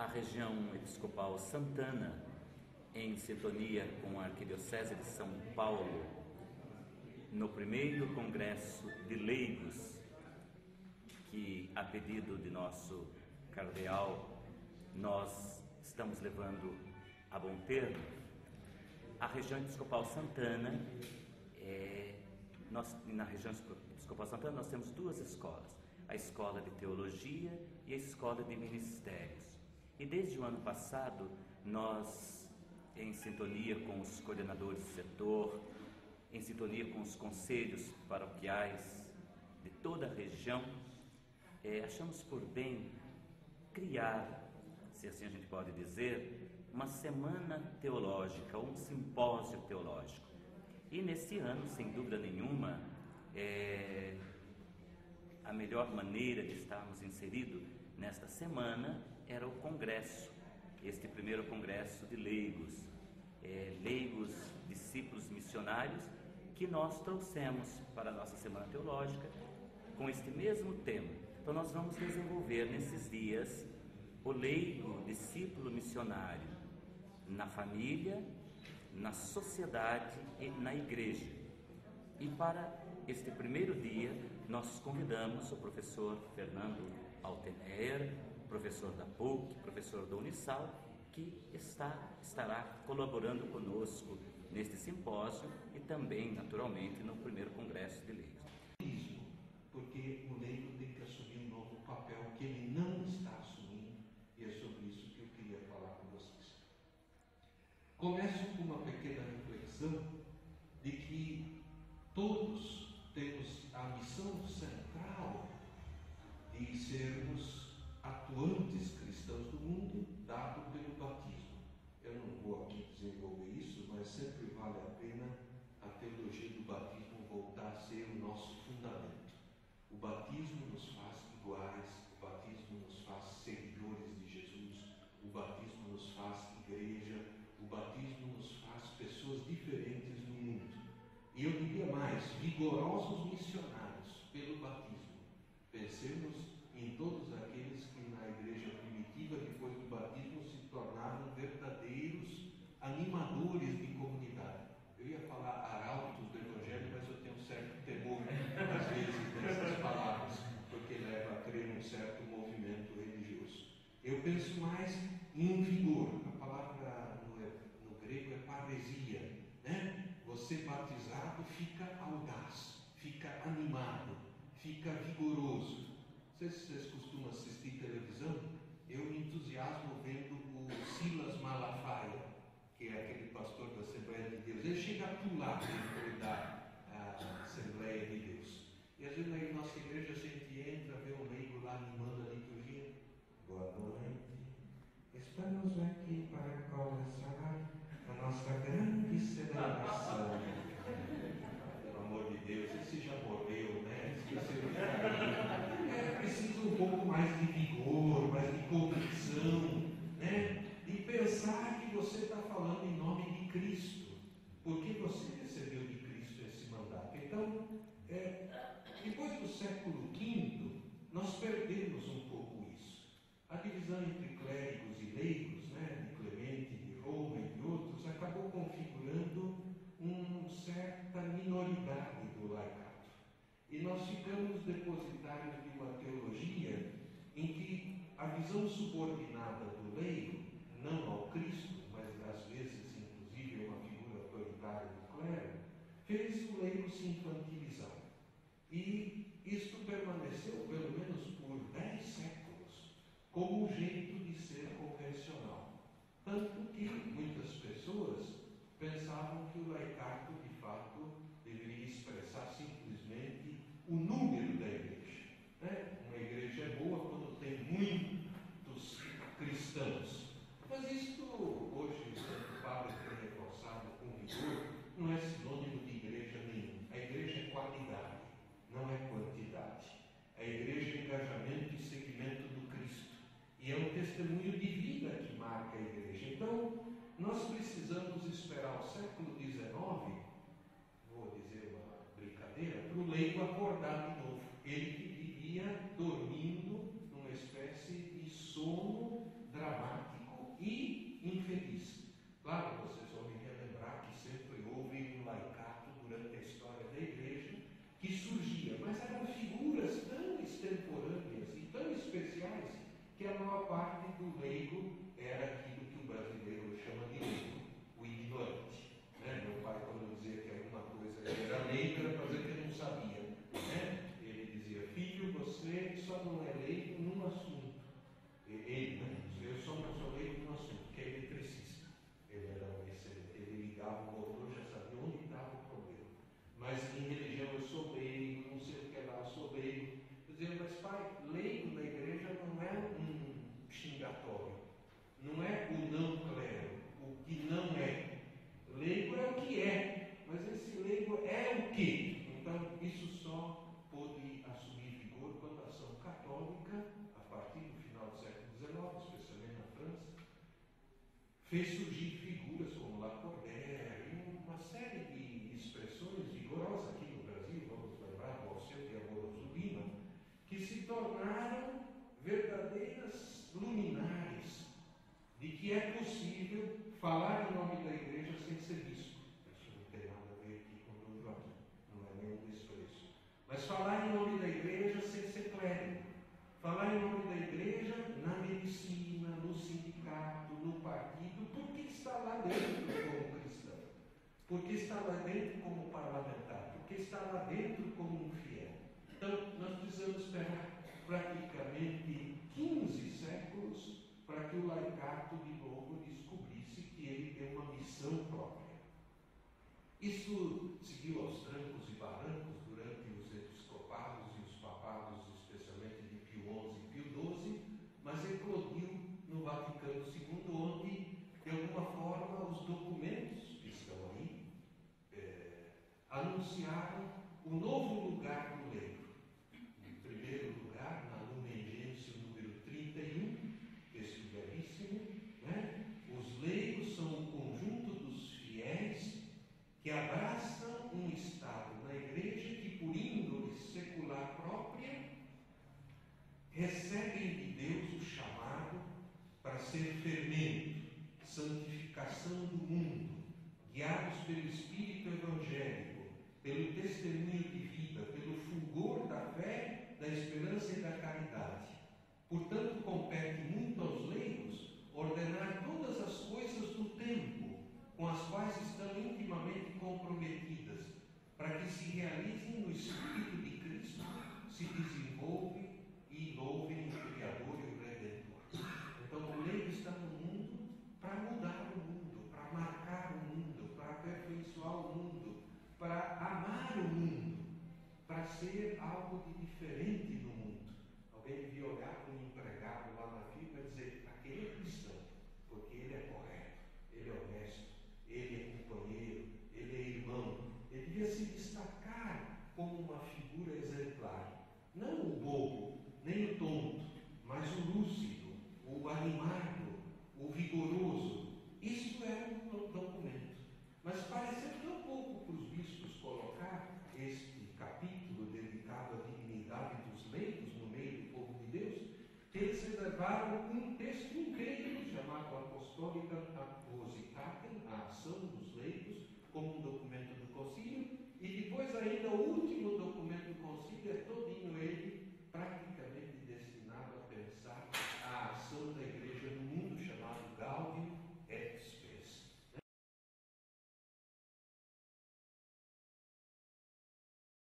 A região episcopal Santana, em sintonia com a Arquidiocese de São Paulo, no primeiro Congresso de Leigos, que, a pedido de nosso cardeal, nós estamos levando a bom termo. A região episcopal Santana, na região episcopal Santana nós temos duas escolas, a Escola de Teologia e a Escola de Ministérios. E desde o ano passado, nós, em sintonia com os coordenadores do setor, em sintonia com os conselhos paroquiais de toda a região, achamos por bem criar, se assim a gente pode dizer, uma semana teológica, um simpósio teológico. E nesse ano, sem dúvida nenhuma, a melhor maneira de estarmos inseridos nesta semana era o congresso, este primeiro congresso de leigos, leigos, discípulos missionários, que nós trouxemos para a nossa semana teológica com este mesmo tema. Então nós vamos desenvolver nesses dias o leigo, discípulo missionário, na família, na sociedade e na igreja. E para este primeiro dia, nós convidamos o professor Fernando Altener, professor da PUC, professor da Unisal, que estará colaborando conosco neste simpósio e também, naturalmente, no primeiro Congresso de Leigos. Porque o leigo tem que assumir um novo papel que ele não está assumindo, e é sobre isso que eu queria falar com vocês. Começo com uma pequena reflexão de que todos temos a missão central de sermos atuantes cristãos do mundo, dado pelo batismo. Eu não vou aqui desenvolver isso, mas sempre vale a pena a teologia do batismo voltar a ser o nosso fundamento. O batismo nos faz iguais, o batismo nos faz seguidores de Jesus, o batismo nos faz igreja, o batismo nos faz pessoas diferentes no mundo. E eu diria mais, vigorosos missionários pelo batismo. Pensemos em todos aqueles que na igreja primitiva, depois do batismo, se tornaram verdadeiros animadores de comunidade. Eu ia falar arautos do Evangelho, mas eu tenho um certo temor, às vezes, dessas palavras, porque leva a crer num certo movimento religioso. Eu penso mais em vigor. A palavra no grego é paresia, né? Você batizado fica audaz, fica animado, fica vigoroso. Não sei se vocês costumam assistir televisão. Eu me entusiasmo vendo o Silas Malafaia, que é aquele pastor da Assembleia de Deus. Ele chega a pular dentro da Assembleia de Deus. E às vezes na nossa igreja a gente entra, vê um leigo lá animando a liturgia. Boa noite. Estamos aqui para começar a nossa grande celebração. Pelo amor de Deus, esse já morreu, né? É preciso um pouco mais de vigor, mais de convicção, né? E pensar que você está falando em nome de Cristo, porque você recebeu de Cristo esse mandato. Então, depois do século V, nós perdemos um pouco isso. A divisão entre clérigos e leigos, né, de Clemente, de Roma e de outros, acabou configurando uma certa minoridade do laicato. E nós ficamos depositários de uma teologia em que a visão subordinada do leigo, não ao Cristo, mas às vezes, inclusive, uma figura autoritária do clero, fez o leigo se infantilizar. E isto permaneceu, pelo menos por 10 séculos, como um jeito de ser convencional. Tanto que muitas pessoas pensavam que o laicato, de fato, deveria expressar simplesmente o número da igreja. Né? Uma igreja é boa quando tem muitos cristãos. Mas isto, hoje, o Santo Padre tem reforçado com vigor, não é sinônimo de igreja nenhuma. A igreja é qualidade, não é quantidade. A igreja é engajamento e seguimento do Cristo. E é um testemunho de vida que marca a igreja. Então, nós precisamos esperar o século XIX, vou dizer uma brincadeira, para o leigo acordar de novo. Ele que vivia dormindo numa espécie de sono dramático Claro, vocês vão me relembrar que sempre houve um laicato durante a história da igreja que surgia, mas eram figuras tão extemporâneas e tão especiais que a maior parte do leigo era aquilo que o brasileiro chama de leigo, o ignorante. Né? Meu pai, quando dizia que alguma coisa era leigo, era para dizer que ele não sabia. Né? Ele dizia: filho, você só não é leigo num assunto. Ele, né? Eu só não sou leigo num assunto, que é eletricista. Ele era excelente, ele ligava o motor, já sabia onde estava o problema. Mas em religião eu sou leigo, não sei o que lá, eu sou leigo. Eu dizia: mas pai, leigo na igreja não é um xingatório, não é o não clero, o que não é. Leigo é o que é, mas esse leigo é o que? Então isso só pôde assumir vigor quando a ação católica, a partir do final do século XIX, especialmente na França, fez surgir figuras como Lacordaire e uma série de expressões vigorosas aqui no Brasil, vamos lembrar do Alceu de Amoroso Lima, que se tornaram verdadeiras luminares de que é possível falar em nome da igreja sem ser bispo. Isso não tem nada a ver aqui com o Joaquim, não é nenhum desprezo. Mas falar em nome da igreja sem ser clérigo. Falar em nome da igreja na medicina, no sindicato, no partido, porque está lá dentro como cristão, porque está lá dentro como parlamentar, porque está lá dentro como um fiel. Então, nós precisamos esperar praticamente 15 séculos para que o laicato de novo descobrisse que ele tem uma missão própria. Isso seguiu aos trancos e barrancos durante os episcopados e os papados, especialmente de Pio XI e Pio XII, mas eclodiu no Vaticano II, onde, de alguma forma, os documentos que estão aí anunciaram o novo lugar do leigo. Em primeiro lugar, na Lumen Gentium número 31, texto belíssimo, né? Os leigos são o conjunto dos fiéis que abraçam um estado na igreja que, por índole secular própria, recebem de Deus o chamado para ser fermento, santificação do mundo, guiados pelo Espírito evangélico, pelo testemunho de vida, pelo fulgor da fé, da esperança e da caridade. Portanto, compete muito aos leigos ordenar todas as coisas do tempo, com as quais estão intimamente comprometidas, para que se realizem no Espírito de Cristo, se desenvolvem e louvem o Criador e o Redentor. Então, o leigo está no mundo para mudar o mundo, para marcar o mundo, para aperfeiçoar o mundo, para amar o mundo, para ser algo de diferente no mundo. Alguém devia olhar para um empregado lá na firma e dizer: aquele é cristão, porque ele é correto, ele é honesto, ele é companheiro, ele é irmão. Ele devia se destacar como uma figura exemplar. Não o bobo, nem o tonto, mas o lúcido, o animado, o vigoroso. Isso é um documento. Mas pareceu tão pouco para os bispos colocar este capítulo dedicado à dignidade dos leigos no meio do povo de Deus, que eles reservaram um texto incrível chamado Apostólica Appositatem, a ação dos leigos, como um documento do concílio, e depois ainda o último documento do concílio é todo